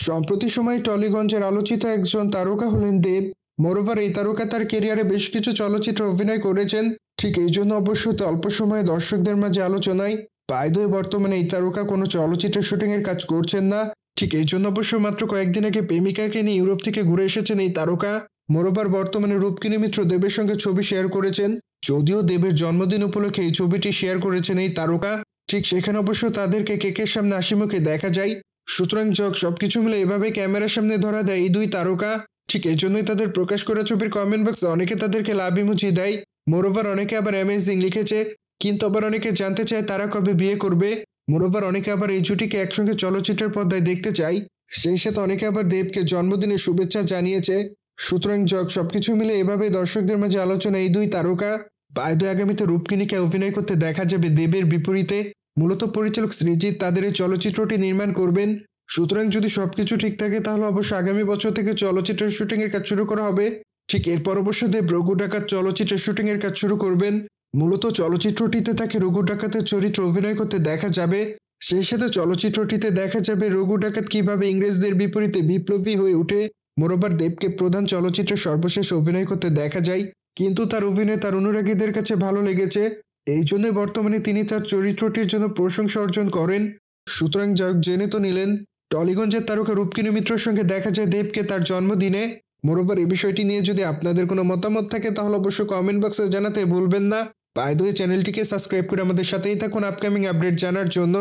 সম্প্রতি সময়ে টলিগঞ্জের আলোচিত একজন তারকা হলেন দেব। মোরওভার এই তারকা তার কেরিয়ারে বেশ কিছু চলচ্চিত্রে অভিনয় করেছেন। ঠিক এই জন্য অবশ্য অল্প সময়ে দর্শকদের মাঝে আলোচনায়। বাই দ্য ওয়ে, বর্তমানে এই তারকা কোনো চলচ্চিত্রের শুটিংয়ের কাজ করছেন না। ঠিক এই জন্য অবশ্য মাত্র কয়েকদিন আগে প্রেমিকাকে নিয়ে ইউরোপ থেকে ঘুরে এসেছেন এই তারকা। মোরওভার বর্তমানে রূপকিনী মিত্র দেবের সঙ্গে ছবি শেয়ার করেছেন। যদিও দেবের জন্মদিন উপলক্ষে এই ছবিটি শেয়ার করেছেন এই তারকা। ঠিক সেখানে অবশ্য তাদেরকে কেকের সামনে হাসিমুখে দেখা যায়। সুতরাং সবকিছু মিলে এভাবে ক্যামেরার সামনে ধরা দেয় এই দুই তারকা। ঠিক এই জন্যই তাদের প্রকাশ করা ছবির কমেন্ট বক্সে অনেকে তাদেরকে লাভ ইমোজি দেয়। মোরওভার অনেকে আবার অ্যামেজিং লিখেছে, কিন্তু আবার অনেকে জানতে চায় তারা কবে বিয়ে করবে। মোরওভার অনেকে আবার এই জুটিকে একসঙ্গে চলচ্চিত্রের পর্দায় দেখতে চায়। সেই সাথে অনেকে আবার দেবকে জন্মদিনের শুভেচ্ছা জানিয়েছে। সুতরাং সবকিছু মিলে এভাবে দর্শকদের মাঝে আলোচনা এই দুই তারকা। বায়দ আগামীতে রূপকিনীকে অভিনয় করতে দেখা যাবে দেবের বিপরীতে। মূলত পরিচালক সৃজিত তাদের এই চলচ্চিত্রটি নির্মাণ করবেন। সুতরাং যদি সবকিছু ঠিক থাকে তাহলে অবশ্য আগামী বছর থেকে চলচ্চিত্রের শুটিংয়ের কাজ শুরু করা হবে। ঠিক এরপর অবশ্য দেব রঘু ডাকাত চলচ্চিত্রের শুটিংয়ের কাজ শুরু করবেন। মূলত চলচ্চিত্রটিতে তাকে রঘু ডাকাতের চরিত্রে অভিনয় করতে দেখা যাবে। সেই সাথে চলচ্চিত্রটিতে দেখা যাবে রঘু ডাকাত কিভাবে ইংরেজদের বিপরীতে বিপ্লবী হয়ে ওঠে। মোরওভার দেবকে প্রধান চলচ্চিত্রে সর্বশেষ অভিনয় করতে দেখা যায়, কিন্তু তার অভিনয় তার অনুরাগীদের কাছে ভালো লেগেছে। এই জন্য বর্তমানে তিনি তার চরিত্রটির জন্য প্রশংসা অর্জন করেন। সুতরাং জেনে তো নিলেন, টলিগঞ্জের তারকা রূপকিনী মিত্রের সঙ্গে দেখা যায় দেবকে তার জন্মদিনে। মোরওভার এই বিষয়টি নিয়ে যদি আপনাদের কোনো মতামত থাকে তাহলে অবশ্যই কমেন্ট বক্সে জানাতে ভুলবেন না। বাই দ্য ওয়ে, চ্যানেলটিকে সাবস্ক্রাইব করে আমাদের সাথেই থাকুন আপকামিং আপডেট জানার জন্য।